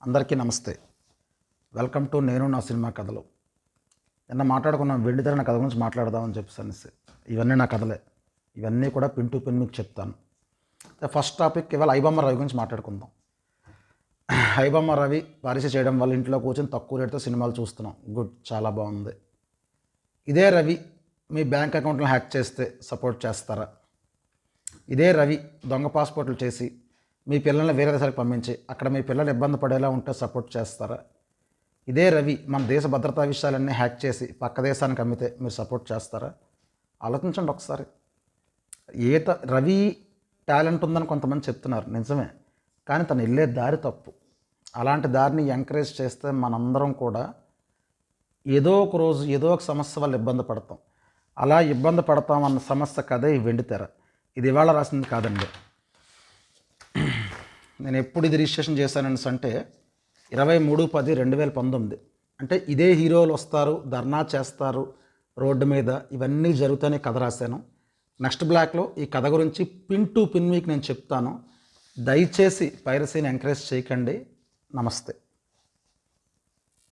అందరికీ నమస్తే. Welcome to నేను నా సినిమా కథలు. నిన్న మాట్లాడుకున్నాం వెండితెర నా కథ గురించి మాట్లాడదామని చెప్పేసి. ఇవన్నీ నా కథలే. ఇవన్నీ కూడా పిన్ టు పిన్ మీకు చెప్తాను. ఫస్ట్ టాపిక్ ఇవాళ ఐబొమ్మ రవి గురించి మాట్లాడుకుందాం. ఐబొమ్మ రవి పారిశ చేయడం వల్ల ఇంట్లో కూర్చొని తక్కువ రేటుతో సినిమాలు చూస్తున్నాం. గుడ్, చాలా బాగుంది. ఇదే రవి మీ బ్యాంక్ అకౌంట్లను హ్యాక్ చేస్తే సపోర్ట్ చేస్తారా? ఇదే రవి దొంగ పాస్పోర్ట్లు చేసి మీ పిల్లల్ని వేరే దేశాలకు పంపించి అక్కడ మీ పిల్లలు ఇబ్బంది పడేలా ఉంటే సపోర్ట్ చేస్తారా? ఇదే రవి మన దేశ భద్రతా విషయాలన్నీ హ్యాక్ చేసి పక్క దేశానికి అమ్మితే మీరు సపోర్ట్ చేస్తారా? ఆలోచించండి ఒకసారి. రవి టాలెంట్ ఉందని కొంతమంది చెప్తున్నారు, నిజమే. కానీ తను వెళ్ళే దారి తప్పు. అలాంటి దారిని ఎంకరేజ్ చేస్తే మనందరం కూడా ఏదో ఒక రోజు ఏదో ఒక సమస్య వల్ల ఇబ్బంది పడతాం. అలా ఇబ్బంది పడతామన్న సమస్య కదే ఈ వెండితెర. ఇది ఇవాళ రాసింది కాదండి. నేను ఎప్పుడు ఇది రిజిస్ట్రేషన్ చేశానని అంటే 23/10/2019. అంటే ఇదే హీరోలు వస్తారు, ధర్నా చేస్తారు రోడ్డు మీద, ఇవన్నీ జరుగుతాయని కథ రాశాను. నెక్స్ట్ బ్లాక్లో ఈ కథ గురించి పిన్ టు పిన్ మీకు నేను చెప్తాను. దయచేసి పైరసీని ఎంకరేజ్ చేయకండి. నమస్తే.